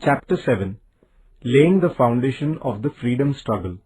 Chapter 7. Laying the Foundation of the Freedom Struggle.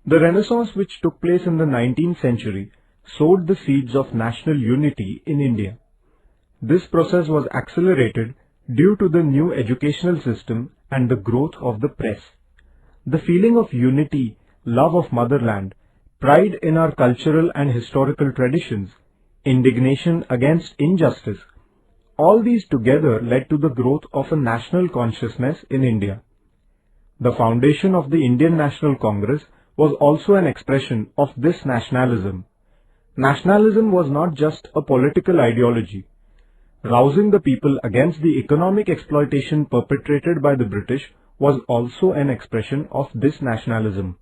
The Renaissance which took place in the 19th century sowed the seeds of national unity in India. This process was accelerated due to the new educational system and the growth of the press. The feeling of unity, love of motherland, pride in our cultural and historical traditions, indignation against injustice, all these together led to the growth of a national consciousness in India. The foundation of the Indian National Congress was also an expression of this nationalism. Nationalism was not just a political ideology. Rousing the people against the economic exploitation perpetrated by the British was also an expression of this nationalism.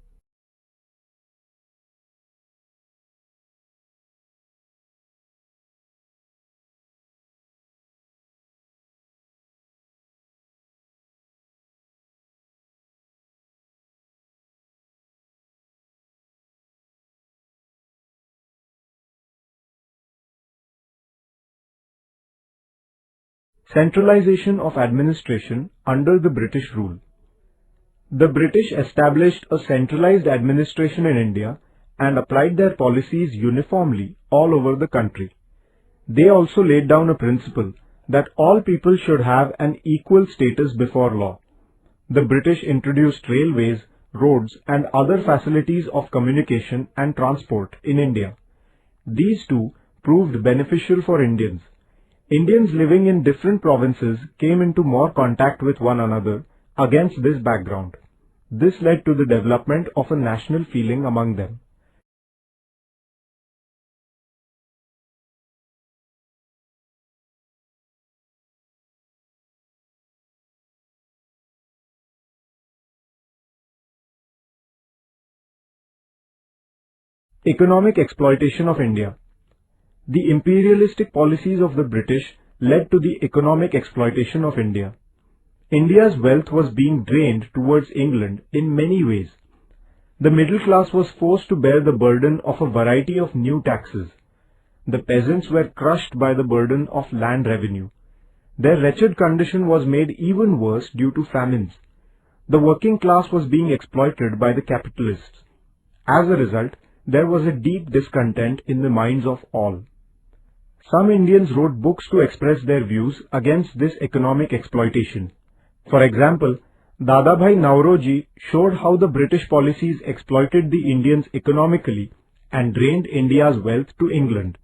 Centralization of administration under the British rule. The British established a centralized administration in India and applied their policies uniformly all over the country. They also laid down a principle that all people should have an equal status before law. The British introduced railways, roads and other facilities of communication and transport in India. These too proved beneficial for Indians. Indians living in different provinces came into more contact with one another against this background. This led to the development of a national feeling among them. Economic exploitation of India. The imperialistic policies of the British led to the economic exploitation of India. India's wealth was being drained towards England in many ways. The middle class was forced to bear the burden of a variety of new taxes. The peasants were crushed by the burden of land revenue. Their wretched condition was made even worse due to famines. The working class was being exploited by the capitalists. As a result, there was a deep discontent in the minds of all. Some Indians wrote books to express their views against this economic exploitation. For example, Dadabhai Naoroji showed how the British policies exploited the Indians economically and drained India's wealth to England.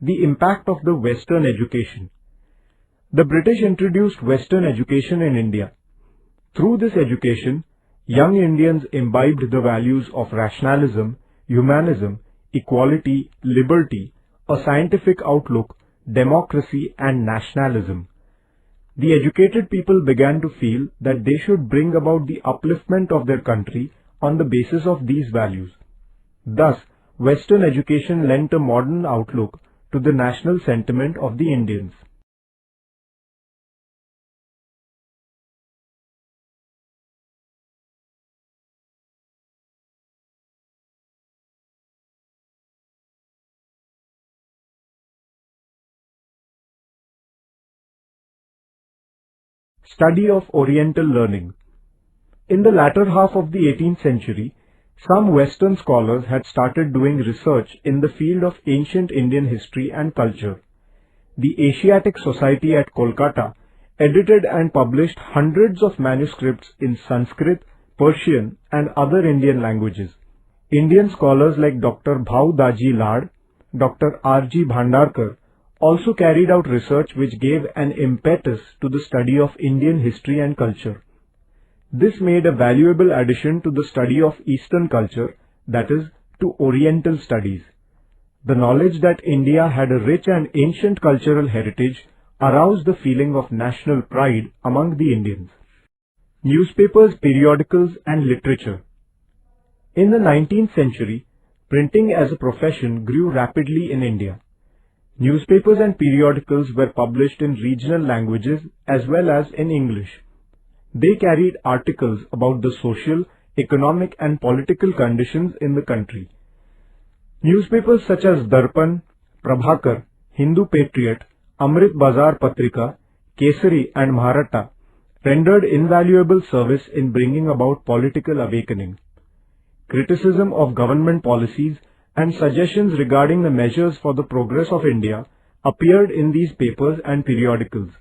The impact of the Western education. The British introduced Western education in India. Through this education, young Indians imbibed the values of rationalism, humanism, equality, liberty, a scientific outlook, democracy and nationalism. The educated people began to feel that they should bring about the upliftment of their country on the basis of these values. Thus, Western education lent a modern outlook to the national sentiment of the Indians. Study of Oriental learning. In the latter half of the 18th century, some Western scholars had started doing research in the field of ancient Indian history and culture. The Asiatic Society at Kolkata edited and published hundreds of manuscripts in Sanskrit, Persian and other Indian languages. Indian scholars like Dr. Bhau Daji Lad, Dr. R.G. Bhandarkar also carried out research which gave an impetus to the study of Indian history and culture. This made a valuable addition to the study of Eastern culture, that is, to Oriental studies. The knowledge that India had a rich and ancient cultural heritage aroused the feeling of national pride among the Indians. Newspapers, periodicals and literature. In the 19th century, printing as a profession grew rapidly in India. Newspapers and periodicals were published in regional languages as well as in English. They carried articles about the social, economic and political conditions in the country. Newspapers such as Darpan, Prabhakar, Hindu Patriot, Amrit Bazar Patrika, Kesari and Maratha rendered invaluable service in bringing about political awakening. Criticism of government policies and suggestions regarding the measures for the progress of India appeared in these papers and periodicals.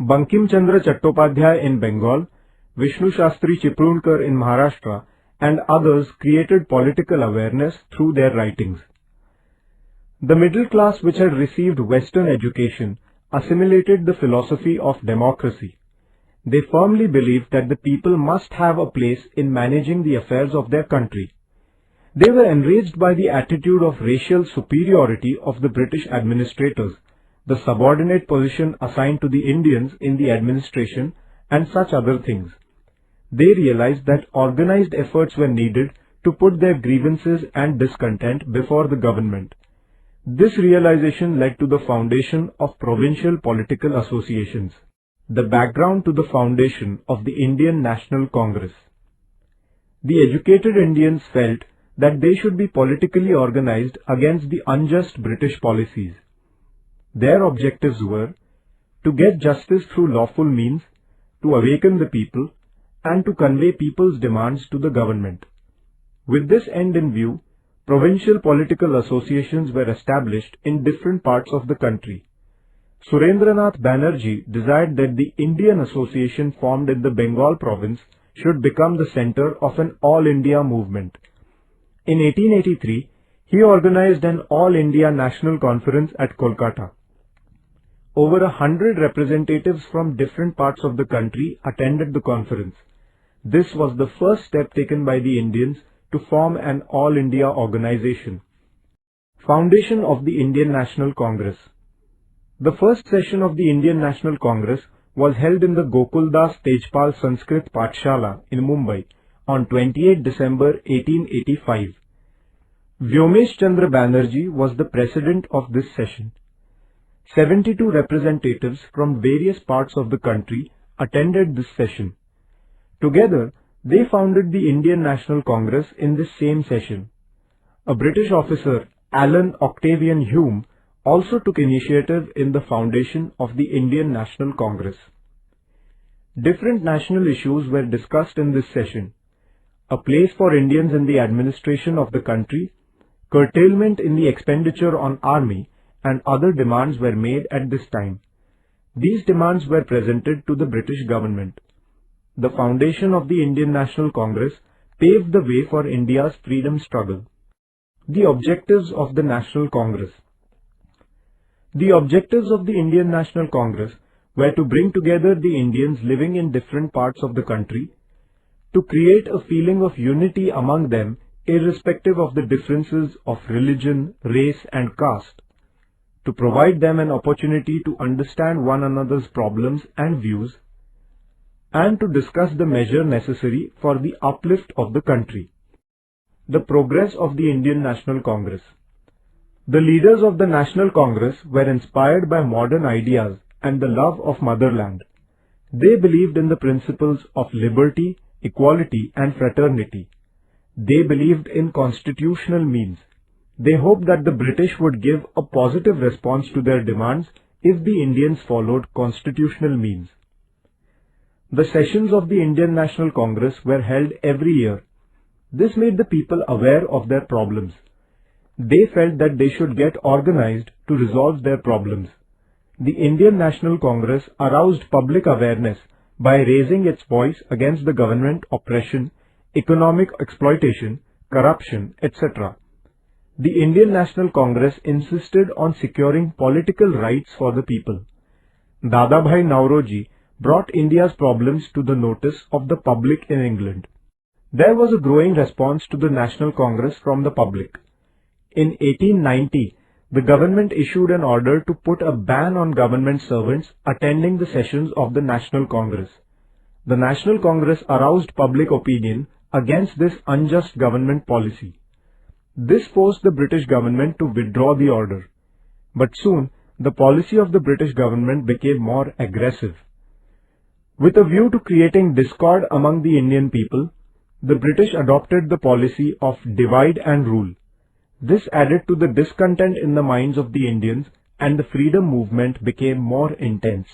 Bankim Chandra Chattopadhyay in Bengal, Vishnu Shastri Chiplunker in Maharashtra and others created political awareness through their writings. The middle class, which had received Western education, assimilated the philosophy of democracy. They firmly believed that the people must have a place in managing the affairs of their country. They were enraged by the attitude of racial superiority of the British administrators, the subordinate position assigned to the Indians in the administration, and such other things. They realized that organized efforts were needed to put their grievances and discontent before the government. This realization led to the foundation of provincial political associations. The background to the foundation of the Indian National Congress. The educated Indians felt that they should be politically organized against the unjust British policies. Their objectives were to get justice through lawful means, to awaken the people, and to convey people's demands to the government. With this end in view, provincial political associations were established in different parts of the country. Surendranath Banerjee desired that the Indian Association formed in the Bengal province should become the center of an All India movement. In 1883, he organized an All India National Conference at Kolkata. Over 100 representatives from different parts of the country attended the conference. This was the first step taken by the Indians to form an All India organization. Foundation of the Indian National Congress. The first session of the Indian National Congress was held in the Gokuldas Tejpal Sanskrit Pathshala in Mumbai on 28 December 1885. Vyomesh Chandra Banerjee was the president of this session. 72 representatives from various parts of the country attended this session. Together, they founded the Indian National Congress in this same session. A British officer, Alan Octavian Hume, also took initiative in the foundation of the Indian National Congress. Different national issues were discussed in this session. A place for Indians in the administration of the country, curtailment in the expenditure on army, and other demands were made at this time. These demands were presented to the British government. The foundation of the Indian National Congress paved the way for India's freedom struggle. The objectives of the National Congress. The objectives of the Indian National Congress were to bring together the Indians living in different parts of the country, to create a feeling of unity among them irrespective of the differences of religion, race and caste, to provide them an opportunity to understand one another's problems and views, and to discuss the measure necessary for the uplift of the country. The progress of the Indian National Congress. The leaders of the National Congress were inspired by modern ideas and the love of motherland. They believed in the principles of liberty, equality and fraternity. They believed in constitutional means. They hoped that the British would give a positive response to their demands if the Indians followed constitutional means. The sessions of the Indian National Congress were held every year. This made the people aware of their problems. They felt that they should get organized to resolve their problems. The Indian National Congress aroused public awareness by raising its voice against the government oppression, economic exploitation, corruption, etc. The Indian National Congress insisted on securing political rights for the people. Dadabhai Nauroji brought India's problems to the notice of the public in England. There was a growing response to the National Congress from the public. In 1890, the government issued an order to put a ban on government servants attending the sessions of the National Congress. The National Congress aroused public opinion against this unjust government policy. This forced the British government to withdraw the order. But soon, the policy of the British government became more aggressive. With a view to creating discord among the Indian people, the British adopted the policy of divide and rule. This added to the discontent in the minds of the Indians, and the freedom movement became more intense.